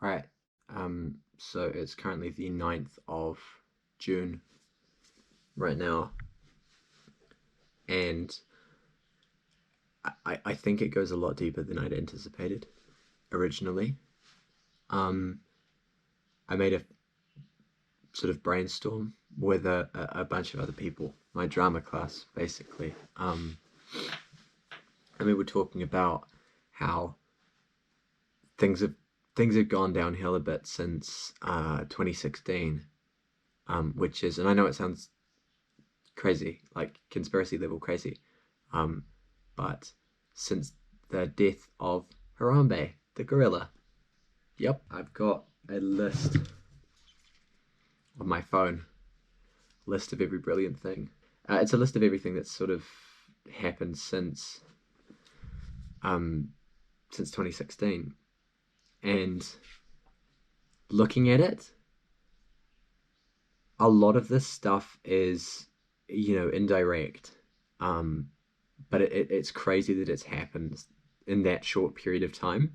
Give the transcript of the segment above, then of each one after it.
Right. So it's currently the 9th of June right now, and I think it goes a lot deeper than I'd anticipated originally. Um, I made a sort of brainstorm with a bunch of other people, my drama class, basically. And we were talking about how things have things have gone downhill a bit since 2016, which is, and I know it sounds crazy, like conspiracy level crazy, but since the death of Harambe, the gorilla. Yep, I've got a list on my phone, list of every brilliant thing. It's a list of everything that's sort of happened since 2016, and looking at it, a lot of this stuff is, indirect. But it's crazy that it's happened in that short period of time.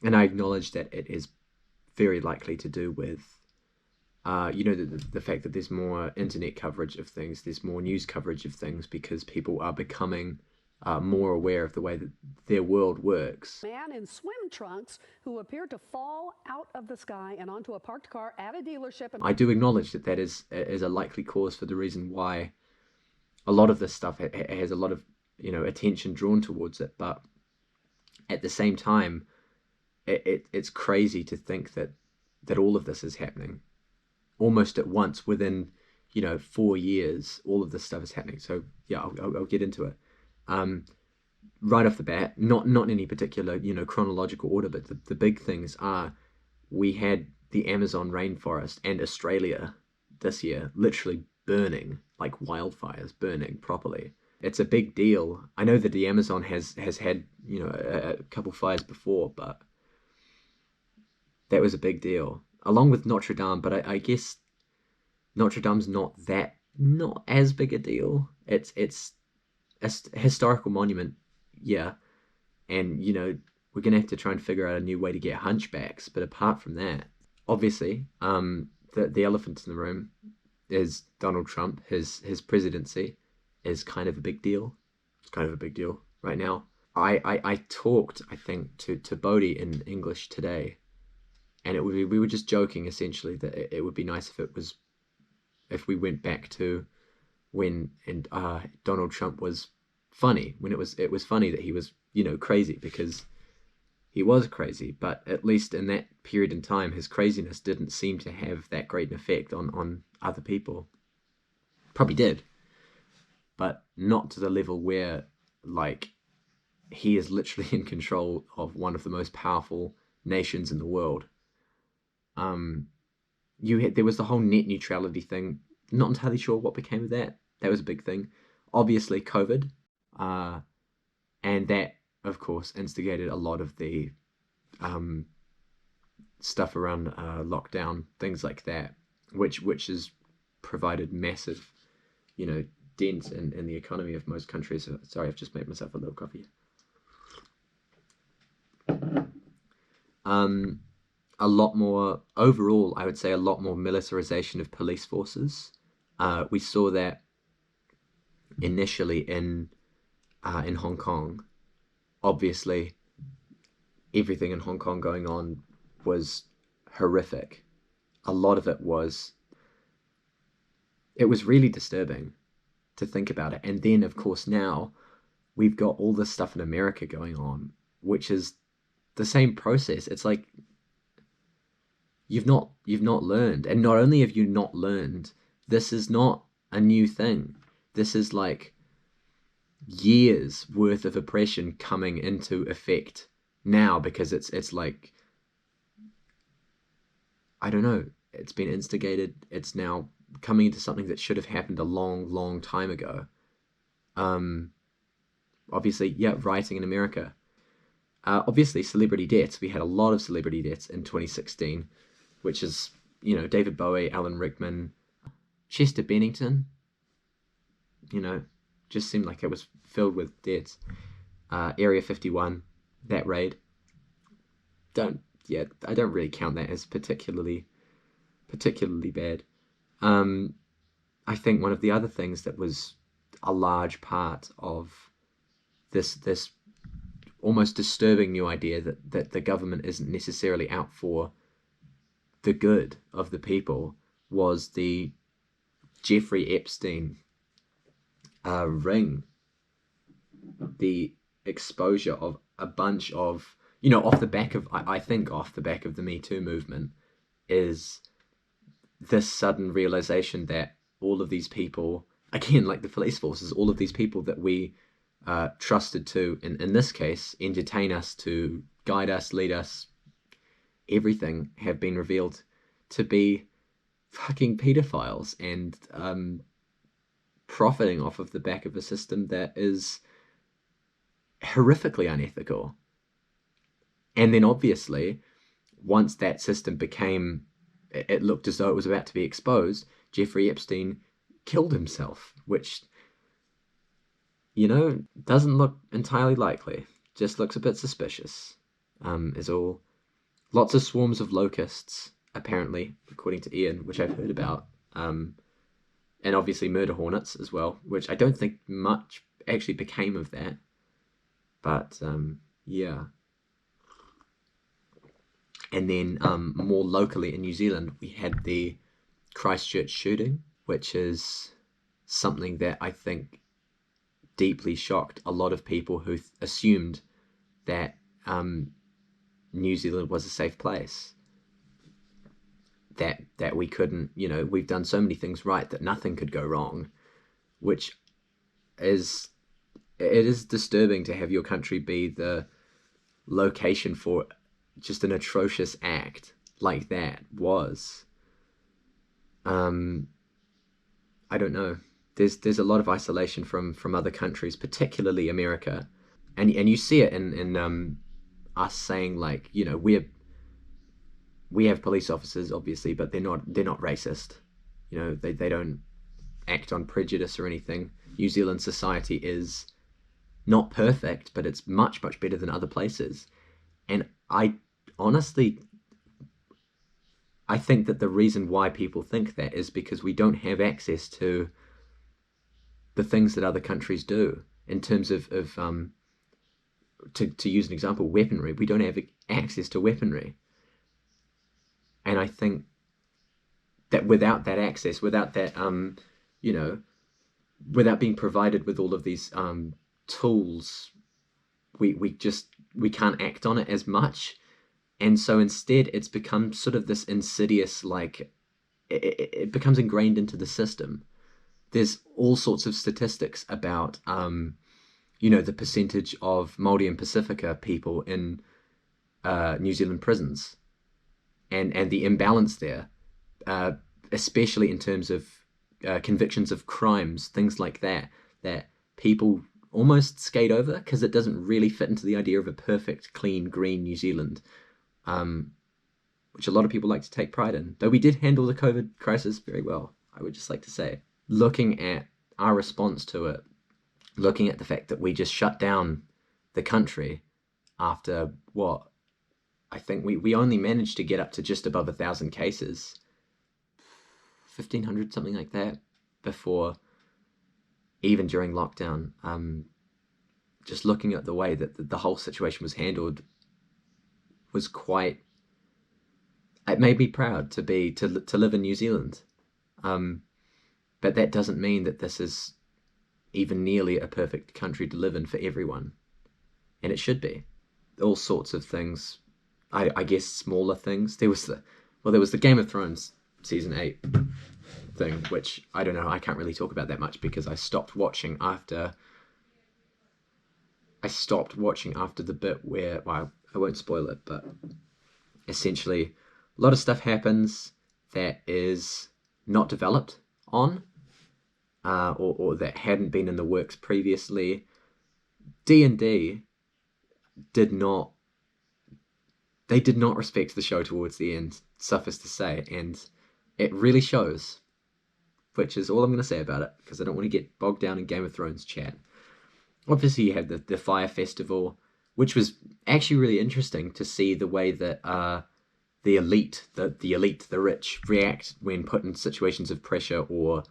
And I acknowledge that it is very likely to do with, the fact that there's more internet coverage of things, there's more news coverage of things, because people are becoming more aware of the way that their world works. Man in swim trunks who appeared to fall out of the sky and onto a parked car at a dealership. I do acknowledge that that is a likely cause for the reason why a lot of this stuff has a lot of attention drawn towards it, but at the same time, it's crazy to think that all of this is happening almost at once within 4 years. All of this stuff is happening. So yeah, I'll get into it. Right off the bat, not in any particular chronological order, but the big things are, we had the Amazon rainforest and Australia this year literally burning, like wildfires, burning properly. It's a big deal. I know that the Amazon has had a couple fires before, but that was a big deal, along with Notre Dame. But I guess Notre Dame's not as big a deal. It's a historical monument, yeah, and we're gonna have to try and figure out a new way to get hunchbacks. But apart from that, obviously, the elephant in the room is Donald Trump. His presidency is kind of a big deal. It's kind of a big deal right now. I talked, I think, to Bodhi in English today, and we were just joking essentially that it would be nice if we went back to when Donald Trump was funny, when it was funny that he was crazy, because he was crazy, but at least in that period in time, his craziness didn't seem to have that great an effect on other people. Probably did, but not to the level where, like, he is literally in control of one of the most powerful nations in the world. There was the whole net neutrality thing. Not entirely sure what became of that. That was a big thing. Obviously, COVID, and that, of course, instigated a lot of the stuff around lockdown, things like that, which has provided massive, dent in the economy of most countries. Sorry, I've just made myself a little coffee. A lot more, overall, I would say a lot more militarization of police forces. We saw that initially in Hong Kong. Obviously, everything in Hong Kong going on was horrific. A lot of it was really disturbing to think about it. And then, of course, now we've got all this stuff in America going on, which is the same process. It's like you've not learned. And not only have you not learned, this is not a new thing. This is like years worth of oppression coming into effect now, because it's like, I don't know, it's been instigated. It's now coming into something that should have happened a long time ago. Obviously, yeah, rioting in America. Obviously, celebrity deaths. We had a lot of celebrity deaths in 2016, which is, David Bowie, Alan Rickman, Chester Bennington, just seemed like it was filled with deaths. Area 51, that raid. Don't yeah, I don't really count that as particularly bad. I think one of the other things that was a large part of this almost disturbing new idea that the government isn't necessarily out for the good of the people was the Jeffrey Epstein ring, the exposure of a bunch of, off the back of, I think off the back of the Me Too movement, is this sudden realization that all of these people, again, like the police forces, all of these people that we trusted to, in this case, entertain us, to guide us, lead us, everything, have been revealed to be fucking pedophiles and profiting off of the back of a system that is horrifically unethical. And then obviously, once that system became, it looked as though it was about to be exposed, Jeffrey Epstein killed himself, which, doesn't look entirely likely. Just looks a bit suspicious, is all. Lots of swarms of locusts, apparently, according to Ian, which I've heard about. And obviously murder hornets as well, which I don't think much actually became of that. But, yeah. And then more locally in New Zealand, we had the Christchurch shooting, which is something that I think deeply shocked a lot of people who assumed that New Zealand was a safe place. That we couldn't, we've done so many things right that nothing could go wrong, which is, it is disturbing to have your country be the location for just an atrocious act like that was. I don't know. There's a lot of isolation from other countries, particularly America, and you see it in us saying, like, we have police officers, obviously, but they're not racist. They don't act on prejudice or anything. New Zealand society is not perfect, but it's much, much better than other places. And I honestly, I think that the reason why people think that is because we don't have access to the things that other countries do in terms of to use an example, weaponry. We don't have access to weaponry. And I think that without that access, without that, without being provided with all of these tools, we can't act on it as much. And so instead it's become sort of this insidious, like, it becomes ingrained into the system. There's all sorts of statistics about, the percentage of Māori and Pacifica people in New Zealand prisons. And the imbalance there, especially in terms of convictions of crimes, things like that people almost skate over because it doesn't really fit into the idea of a perfect, clean, green New Zealand, which a lot of people like to take pride in. Though we did handle the COVID crisis very well, I would just like to say. Looking at our response to it, looking at the fact that we just shut down the country after what? I think we only managed to get up to just above 1,000 cases, 1,500, something like that, before, even during lockdown. Just looking at the way that the whole situation was handled was quite, it made me proud to live in New Zealand. But that doesn't mean that this is even nearly a perfect country to live in for everyone. And it should be. All sorts of things, I guess smaller things. There was the Game of Thrones season 8 thing, which I don't know, I can't really talk about that much because I stopped watching after the bit where, well, I won't spoil it, but essentially a lot of stuff happens that is not developed on, or that hadn't been in the works previously. D&D did not respect the show towards the end, suffice to say, and it really shows, which is all I'm going to say about it, because I don't want to get bogged down in Game of Thrones chat. Obviously, you have the Fyre Festival, which was actually really interesting to see the way that the elite, the rich, react when put in situations of pressure, or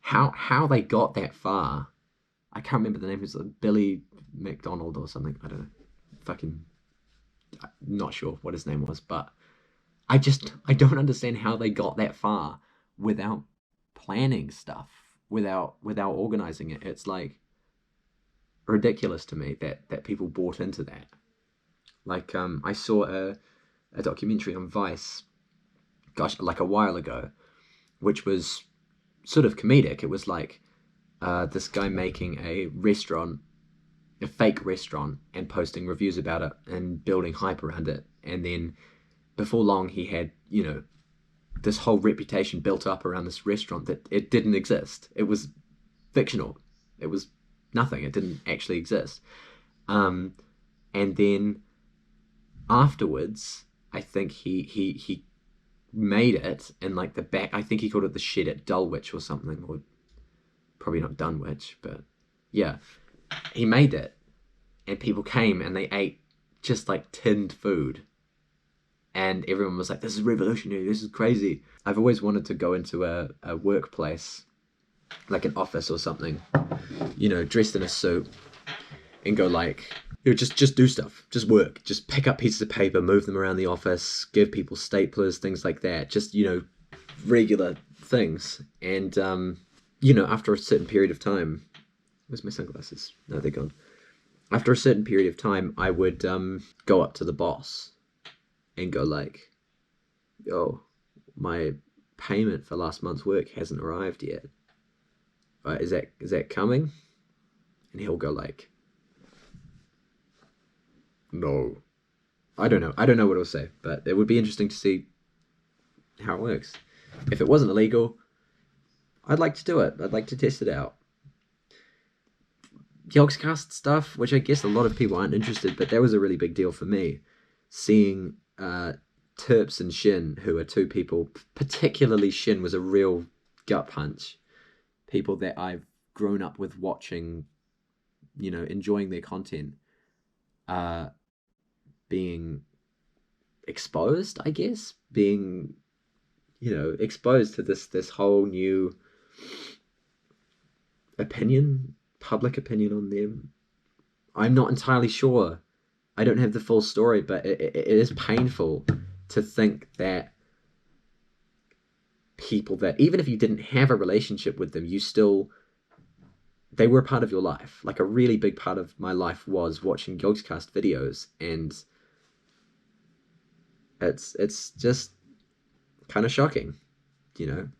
how they got that far. I can't remember the name. It was like Billy McDonald or something. I don't know. Fucking not sure what his name was, but I don't understand how they got that far without planning stuff, without organizing it. It's like ridiculous to me that people bought into that. Like I saw a documentary on Vice, gosh, like a while ago, which was sort of comedic. It was like this guy making a fake restaurant, and posting reviews about it and building hype around it. And then before long, he had, this whole reputation built up around this restaurant that it didn't exist. It was fictional. It was nothing. It didn't actually exist. And then afterwards, I think he made it in like the back. I think he called it the shed at Dulwich or something, or probably not Dunwich, but yeah, he made it, and people came and they ate just like tinned food, and everyone was like, "This is revolutionary. This is crazy." I've always wanted to go into a workplace, like an office or something, dressed in a suit, and go like, just do stuff, just work, just pick up pieces of paper, move them around the office, give people staplers, things like that, just, regular things. And, after a certain period of time, where's my sunglasses? No, they're gone. After a certain period of time, I would go up to the boss and go like, "Yo, my payment for last month's work hasn't arrived yet. Is that coming?" And he'll go like, "No." I don't know what he'll say, but it would be interesting to see how it works. If it wasn't illegal, I'd like to do it. I'd like to test it out. Yogscast stuff, which I guess a lot of people aren't interested, but that was a really big deal for me. Seeing Terps and Shin, who are two people, particularly Shin was a real gut punch. People that I've grown up with watching, enjoying their content, being exposed, I guess, being, exposed to this whole new public opinion on them. I'm not entirely sure. I don't have the full story, but it is painful to think that people that, even if you didn't have a relationship with them, they were a part of your life. Like a really big part of my life was watching Yogscast videos, and it's just kind of shocking, to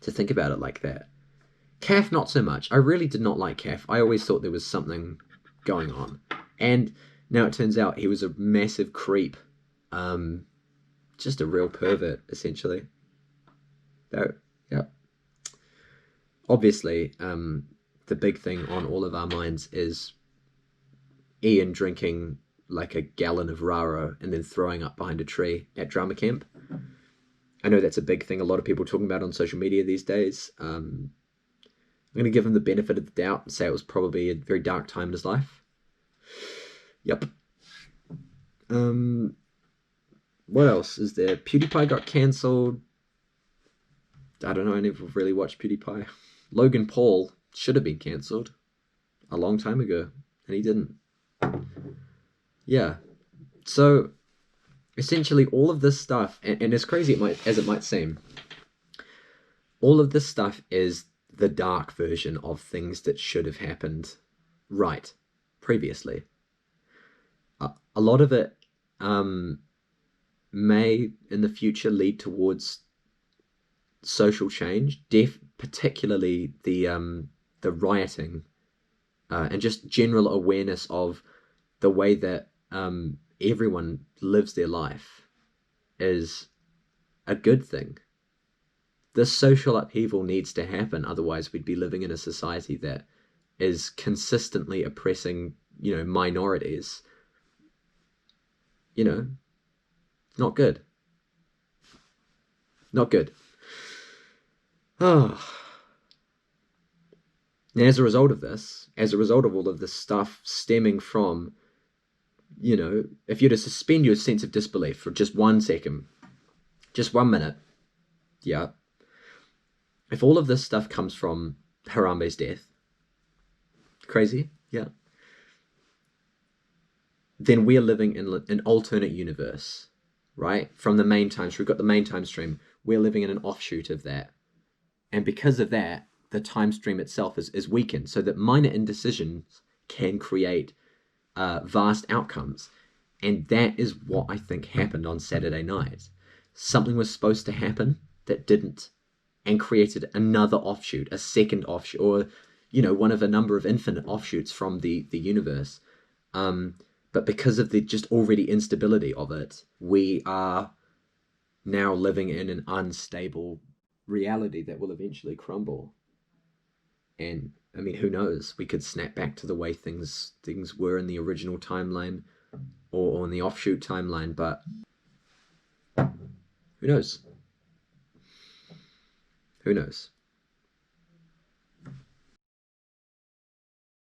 think about it like that. Calf, not so much. I really did not like Calf. I always thought there was something going on. And now it turns out he was a massive creep. Just a real pervert, essentially. Yeah. Obviously, the big thing on all of our minds is Ian drinking like a gallon of Raro and then throwing up behind a tree at drama camp. I know that's a big thing a lot of people are talking about on social media these days. I'm going to give him the benefit of the doubt and say it was probably a very dark time in his life. Yep. What else is there? PewDiePie got cancelled. I don't know, I never really watched PewDiePie. Logan Paul should have been cancelled a long time ago, and he didn't. Yeah. So, essentially all of this stuff, and as crazy as it might seem, all of this stuff is the dark version of things that should have happened previously. A lot of it may in the future lead towards social change, particularly the rioting, and just general awareness of the way that everyone lives their life is a good thing. This social upheaval needs to happen, otherwise we'd be living in a society that is consistently oppressing, minorities. Not good. Not good. Oh. And as a result of all of this stuff stemming from if you're to suspend your sense of disbelief for just 1 second, just 1 minute, yeah, if all of this stuff comes from Harambe's death, crazy, yeah, then we are living in an alternate universe, right? From the main time stream, we've got the main time stream, we're living in an offshoot of that. And because of that, the time stream itself is weakened, so that minor indecisions can create vast outcomes. And that is what I think happened on Saturday night. Something was supposed to happen that didn't, and created another offshoot, a second offshoot, or one of a number of infinite offshoots from the universe. But because of the just already instability of it, we are now living in an unstable reality that will eventually crumble. And I mean, who knows? We could snap back to the way things were in the original timeline, or in the offshoot timeline, but who knows? Who knows?